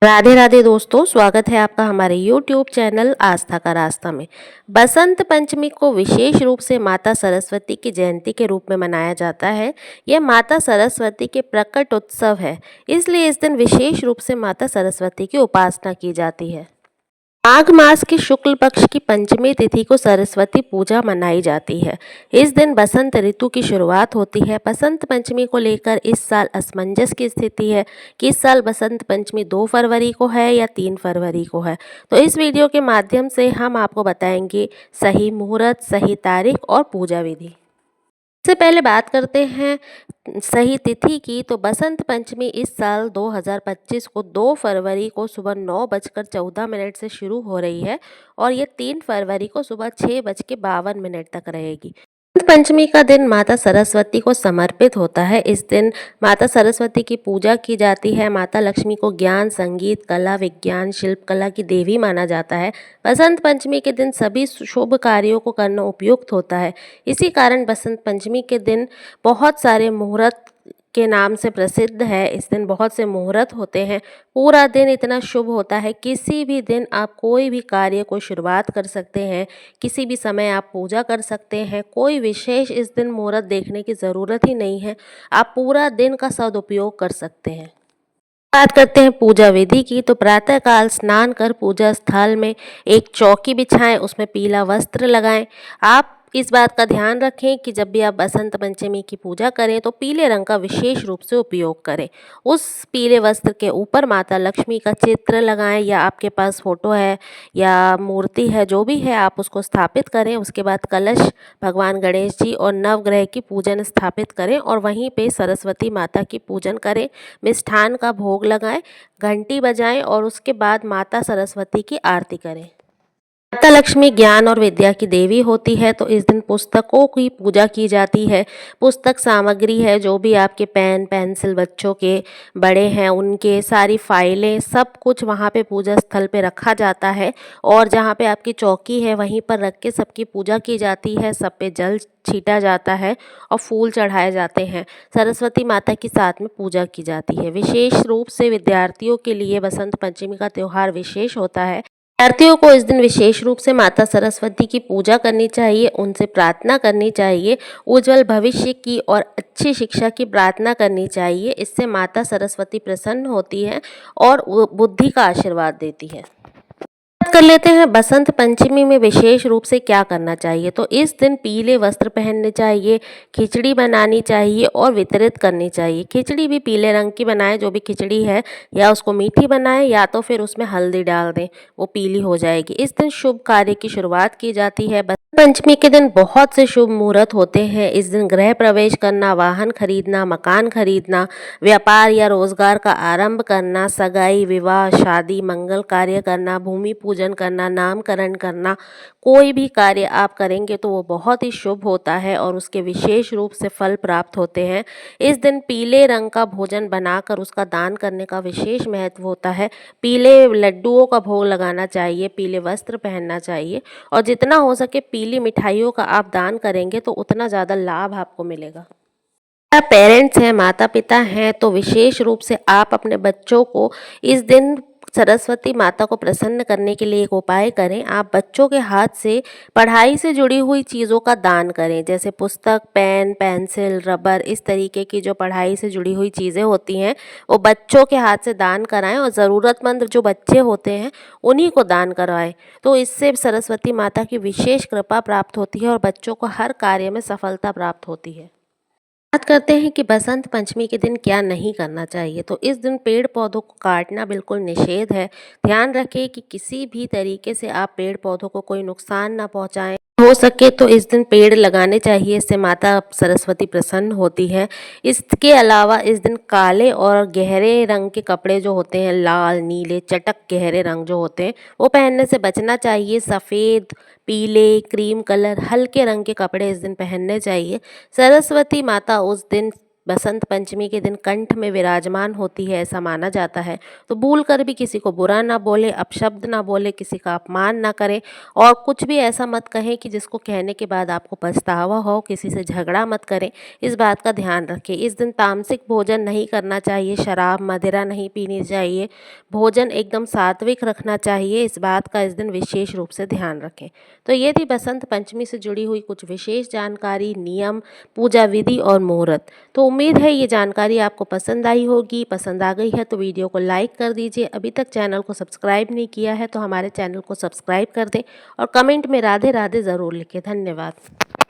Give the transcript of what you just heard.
राधे राधे दोस्तों, स्वागत है आपका हमारे YouTube चैनल आस्था का रास्ता में। बसंत पंचमी को विशेष रूप से माता सरस्वती की जयंती के रूप में मनाया जाता है। यह माता सरस्वती के प्रकट उत्सव है, इसलिए इस दिन विशेष रूप से माता सरस्वती की उपासना की जाती है। माघ मास के शुक्ल पक्ष की पंचमी तिथि को सरस्वती पूजा मनाई जाती है। इस दिन बसंत ऋतु की शुरुआत होती है। बसंत पंचमी को लेकर इस साल असमंजस की स्थिति है कि इस साल बसंत पंचमी 2 फरवरी को है या 3 फरवरी को है। तो इस वीडियो के माध्यम से हम आपको बताएंगे सही मुहूर्त, सही तारीख और पूजा विधि। सबसे पहले बात करते हैं सही तिथि की। तो बसंत पंचमी इस साल 2025 को 2 फरवरी को सुबह 9:14 से शुरू हो रही है और ये 3 फरवरी को सुबह 6:52 तक रहेगी। बसंत पंचमी का दिन माता सरस्वती को समर्पित होता है। इस दिन माता सरस्वती की पूजा की जाती है। माता लक्ष्मी को ज्ञान, संगीत, कला, विज्ञान, शिल्पकला की देवी माना जाता है। बसंत पंचमी के दिन सभी शुभ कार्यों को करना उपयुक्त होता है। इसी कारण बसंत पंचमी के दिन बहुत सारे मुहूर्त के नाम से प्रसिद्ध है। इस दिन बहुत से मुहूर्त होते हैं। पूरा दिन इतना शुभ होता है, किसी भी दिन आप कोई भी कार्य को शुरुआत कर सकते हैं, किसी भी समय आप पूजा कर सकते हैं। कोई विशेष इस दिन मुहूर्त देखने की ज़रूरत ही नहीं है, आप पूरा दिन का सदुपयोग कर सकते हैं। बात करते हैं पूजा विधि की। तो प्रातःकाल स्नान कर पूजा स्थल में एक चौकी बिछाएं, उसमें पीला वस्त्र लगाएं। आप इस बात का ध्यान रखें कि जब भी आप बसंत पंचमी की पूजा करें तो पीले रंग का विशेष रूप से उपयोग करें। उस पीले वस्त्र के ऊपर माता लक्ष्मी का चित्र लगाएं या आपके पास फोटो है या मूर्ति है, जो भी है आप उसको स्थापित करें। उसके बाद कलश, भगवान गणेश जी और नवग्रह की पूजन स्थापित करें और वहीं पे सरस्वती माता की पूजन करें। मिष्ठान का भोग लगाएं, घंटी बजाएं और उसके बाद माता सरस्वती की आरती करें। माता लक्ष्मी ज्ञान और विद्या की देवी होती है, तो इस दिन पुस्तकों की पूजा की जाती है। पुस्तक सामग्री है, जो भी आपके पेन पेंसिल बच्चों के, बड़े हैं उनके, सारी फाइलें, सब कुछ वहाँ पे पूजा स्थल पे रखा जाता है और जहाँ पे आपकी चौकी है वहीं पर रख के सबकी पूजा की जाती है। सब पे जल छीटा जाता है और फूल चढ़ाए जाते हैं। सरस्वती माता की साथ में पूजा की जाती है। विशेष रूप से विद्यार्थियों के लिए बसंत पंचमी का त्यौहार विशेष होता है। विद्यार्थियों को इस दिन विशेष रूप से माता सरस्वती की पूजा करनी चाहिए, उनसे प्रार्थना करनी चाहिए, उज्जवल भविष्य की और अच्छी शिक्षा की प्रार्थना करनी चाहिए। इससे माता सरस्वती प्रसन्न होती है और वो बुद्धि का आशीर्वाद देती है। बात कर लेते हैं बसंत पंचमी में विशेष रूप से क्या करना चाहिए। तो इस दिन पीले वस्त्र पहनने चाहिए, खिचड़ी बनानी चाहिए और वितरित करनी चाहिए। खिचड़ी भी पीले रंग की बनाएं, जो भी खिचड़ी है, या उसको मीठी बनाएं या तो फिर उसमें हल्दी डाल दें, वो पीली हो जाएगी। इस दिन शुभ कार्य की शुरुआत की जाती है। बसंत पंचमी के दिन बहुत से शुभ मुहूर्त होते हैं। इस दिन गृह प्रवेश करना, वाहन खरीदना, मकान खरीदना, व्यापार या रोजगार का आरंभ करना, सगाई, विवाह, शादी, मंगल कार्य करना, भूमि पूजन करना, नामकरण करना, कोई भी कार्य आप करेंगे तो वो बहुत ही शुभ होता है और उसके विशेष रूप से फल प्राप्त होते हैं। इस दिन पीले रंग का भोजन बनाकर उसका दान करने का विशेष महत्व होता है। पीले लड्डुओं का भोग लगाना चाहिए, पीले वस्त्र पहनना चाहिए और जितना हो सके पीली मिठाइयों का आप दान करेंगे तो उतना ज़्यादा लाभ आपको मिलेगा। आप पेरेंट्स हैं, माता पिता हैं, तो विशेष रूप से आप अपने बच्चों को इस दिन सरस्वती माता को प्रसन्न करने के लिए एक उपाय करें। आप बच्चों के हाथ से पढ़ाई से जुड़ी हुई चीज़ों का दान करें, जैसे पुस्तक, पेन, पेंसिल, रबर, इस तरीके की जो पढ़ाई से जुड़ी हुई चीज़ें होती हैं वो बच्चों के हाथ से दान कराएं और ज़रूरतमंद जो बच्चे होते हैं उन्हीं को दान करवाएं। तो इससे सरस्वती माता की विशेष कृपा प्राप्त होती है और बच्चों को हर कार्य में सफलता प्राप्त होती है। बात करते हैं कि बसंत पंचमी के दिन क्या नहीं करना चाहिए। तो इस दिन पेड़ पौधों को काटना बिल्कुल निषेध है। ध्यान रखें कि किसी भी तरीके से आप पेड़ पौधों को कोई नुकसान ना पहुंचाएं। हो सके तो इस दिन पेड़ लगाने चाहिए, इससे माता सरस्वती प्रसन्न होती है। इसके अलावा इस दिन काले और गहरे रंग के कपड़े जो होते हैं, लाल, नीले, चटक गहरे रंग जो होते हैं, वो पहनने से बचना चाहिए। सफ़ेद, पीले, क्रीम कलर, हल्के रंग के कपड़े इस दिन पहनने चाहिए। सरस्वती माता उस दिन बसंत पंचमी के दिन कंठ में विराजमान होती है, ऐसा माना जाता है। तो भूल कर भी किसी को बुरा ना बोले, अपशब्द ना बोले, किसी का अपमान ना करें और कुछ भी ऐसा मत कहें कि जिसको कहने के बाद आपको पछतावा हो। किसी से झगड़ा मत करें, इस बात का ध्यान रखें। इस दिन तामसिक भोजन नहीं करना चाहिए, शराब मदिरा नहीं पीनी चाहिए, भोजन एकदम सात्विक रखना चाहिए। इस बात का इस दिन विशेष रूप से ध्यान रखें। तो ये थी बसंत पंचमी से जुड़ी हुई कुछ विशेष जानकारी, नियम, पूजा विधि और मुहूर्त। तो उम्मीद है ये जानकारी आपको पसंद आई होगी। पसंद आ गई है तो वीडियो को लाइक कर दीजिए। अभी तक चैनल को सब्सक्राइब नहीं किया है तो हमारे चैनल को सब्सक्राइब कर दें और कमेंट में राधे राधे ज़रूर लिखें। धन्यवाद।